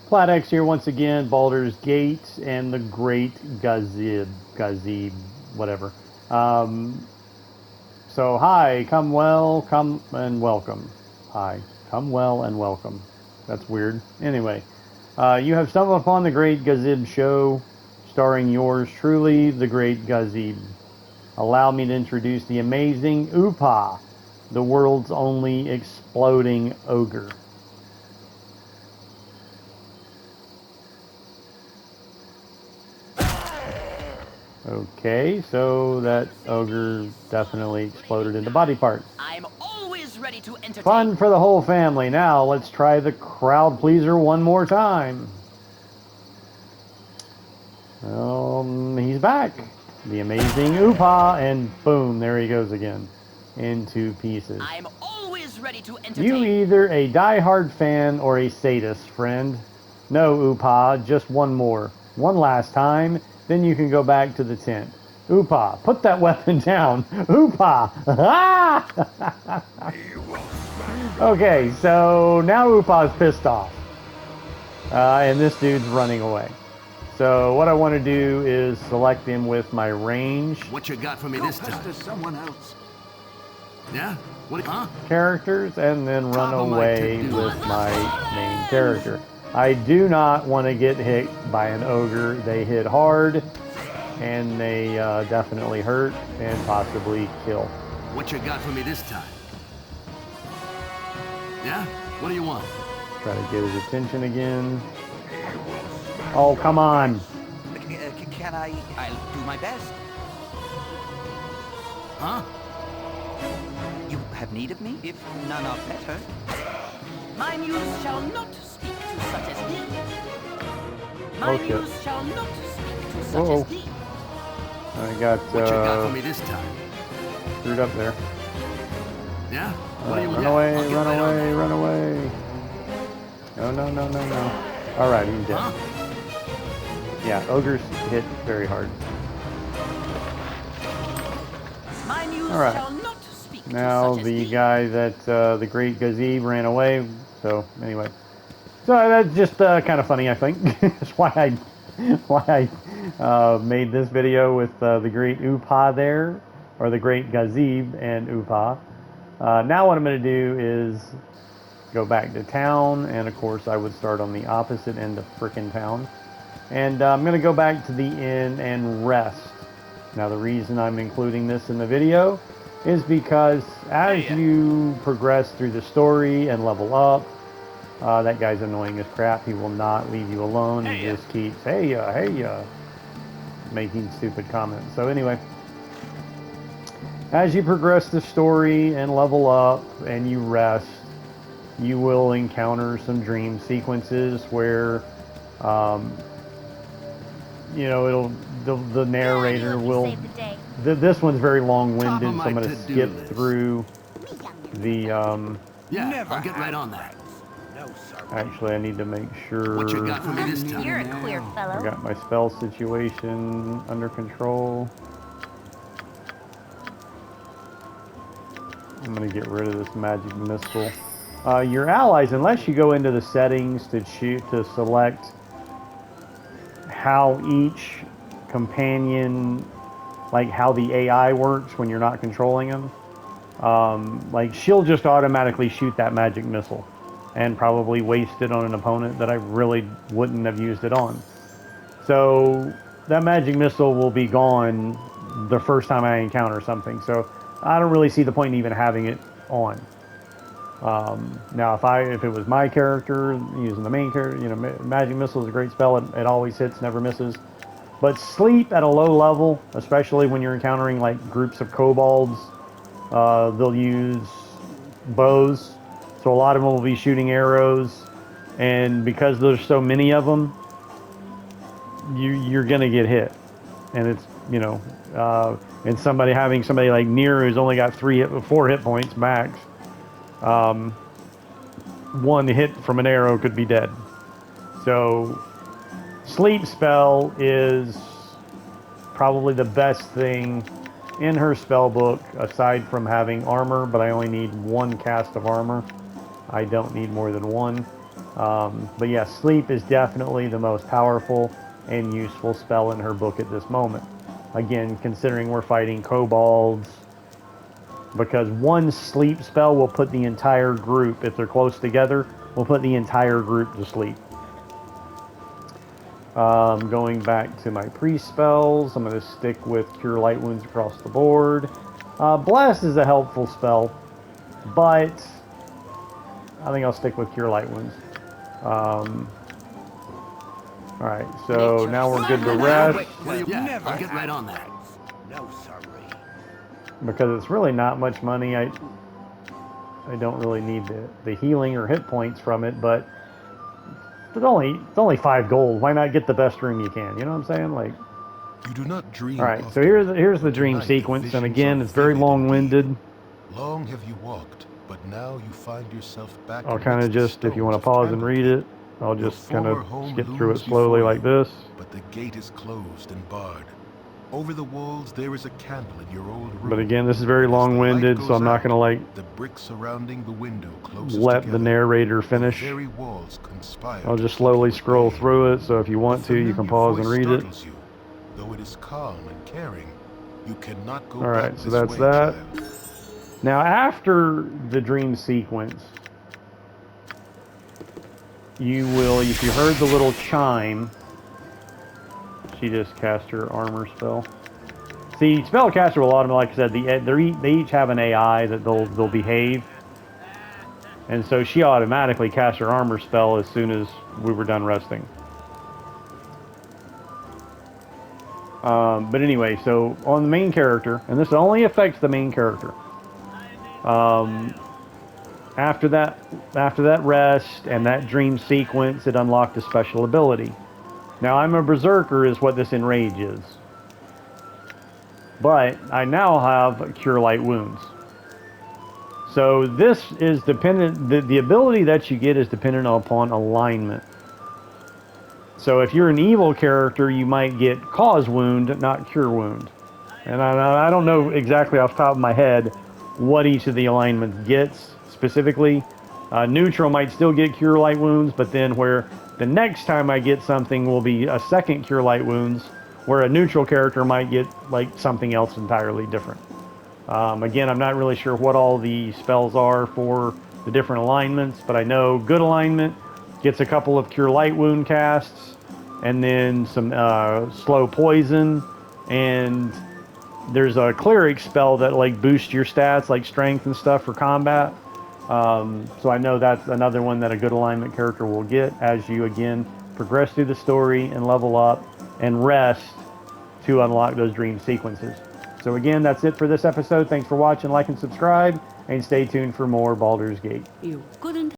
Platex here once again, Baldur's Gate and the Great Gazib, whatever. So hi, come well, come and welcome. Hi, come well and welcome. That's weird. Anyway, you have stumbled upon the Great Gazib show, starring yours truly, the Great Gazib. Allow me to introduce the amazing Oopah, the world's only exploding ogre. Okay, so that ogre definitely exploded into body parts. I'm always ready to entertain. Fun for the whole family. Now let's try the crowd pleaser one more time. He's back. The amazing Oopah, and boom, there he goes again. Into pieces. I'm always ready to entertain. You either a die-hard fan or a sadist, friend. No, Oopah, just one more. One last time, then you can go back to the tent. Oopah, put that weapon down. Oopah! Okay, so now Oopah's pissed off. And this dude's running away. So what I want to do is select him with my range. What you got for me this time? Someone else. Yeah? What? Huh? Characters, and then run away with my main character. I do not want to get hit by an ogre. They hit hard, and they definitely hurt and possibly kill. What you got for me this time? Yeah? What do you want? Try to get his attention again. Oh, come on. Can I? I'll do my best. Huh? You have need of me, if none are better. My muse shall not speak to such as thee. My Okay. muse shall not speak to such Uh-oh. as thee. I got What you got for me this time? screwed up there. Yeah? What do you Run want? away, I'll get run right on away, that. run away. No, no, no, no, no. All right, he's dead. Huh? Yeah, ogres hit very hard. My muse All right. shall not speak Now to such as the thee. guy that the Great Gazib ran away. So anyway, so that's just kind of funny, I think. That's why I made this video with the Great Oopah there, or the Great Gazib and Oopah. Now what I'm going to do is go back to town, and of course I would start on the opposite end of frickin' town. And I'm going to go back to the inn and rest. Now the reason I'm including this in the video is because as you progress through the story and level up, that guy's annoying as crap. He will not leave you alone. He just keeps, hey, making stupid comments. So anyway, as you progress the story and level up and you rest, you will encounter some dream sequences where you know, the narrator will. This one's very long-winded, so I'm going to skip through the. Yeah, I'll get right on that. Actually, I need to make sure What you got for me this time? You're a queer I fellow. got my spell situation under control. I'm going to get rid of this magic missile. Your allies, unless you go into the settings to select how each companion, like how the AI works when you're not controlling them, like she'll just automatically shoot that magic missile and probably waste it on an opponent that I really wouldn't have used it on. So that magic missile will be gone the first time I encounter something. So I don't really see the point in even having it on. Now, if it was my character using the main character, you know, magic missile is a great spell. It always hits, never misses. But sleep at a low level, especially when you're encountering like groups of kobolds, they'll use bows. So a lot of them will be shooting arrows, and because there's so many of them, you're gonna get hit. And it's, you know, and somebody like near who's only got 4 hit points max. One hit from an arrow could be dead. So sleep spell is probably the best thing in her spell book aside from having armor, but I only need 1 cast of armor. I don't need more than 1. But yeah, sleep is definitely the most powerful and useful spell in her book at this moment. Again, considering we're fighting kobolds, because one sleep spell will put the entire group, if they're close together, will put the entire group to sleep. Going back to my pre-spells, I'm going to stick with Cure Light Wounds across the board. Blast is a helpful spell, but I think I'll stick with Cure Light Wounds. Alright, so now we're good to rest, Yeah, I'll get right on that. No, sorry. because it's really not much money. I don't really need the healing or hit points from it, but it's only 5 gold. Why not get the best room you can? You know what I'm saying? Like, You do not dream. all right. So often, here's the but dream tonight the sequence, and visions again, are it's very vivid long-winded. indeed. Long have you walked, but now you find yourself back. I'll kind of amidst the just, if you want to stones of pause and read Candlekeep. it, I'll Your just kind former of home skip through it looms slowly before like you, this. But the gate is closed and barred. Over the walls there is a candle in your old room. But again, this is very As the light long-winded, so goes I'm not out, going to like the bricks surrounding the window closes let together. the narrator The finish. very walls conspire I'll to just keep slowly you at scroll bay. through it, so if you want to, you can familiar pause and voice read it. startles you. Though it is calm and caring, you cannot go All right, back so this that's way, that. child. Now, after the dream sequence, you will, if you heard the little chime, she just cast her armor spell. See, spellcaster will automatically, like I said, they each have an AI that they'll behave, and so she automatically cast her armor spell as soon as we were done resting. But anyway, so on the main character, and this only affects the main character. After that rest and that dream sequence, it unlocked a special ability. Now, I'm a berserker is what this enrage is. But I now have Cure Light Wounds. So this is dependent, the ability that you get is dependent upon alignment. So if you're an evil character, you might get Cause Wound, not Cure Wound. And I don't know exactly off the top of my head what each of the alignments gets specifically. Neutral might still get Cure Light Wounds, but then where the next time I get something will be a second Cure Light Wounds, where a neutral character might get like something else entirely different. Again, I'm not really sure what all the spells are for the different alignments, but I know good alignment gets a couple of Cure Light Wound casts, and then some slow poison, and there's a cleric spell that like boosts your stats, like strength and stuff for combat. So I know that's another one that a good alignment character will get as you again progress through the story and level up and rest to unlock those dream sequences. So again, that's it for this episode. Thanks for watching, like, and subscribe, and stay tuned for more Baldur's Gate. You couldn't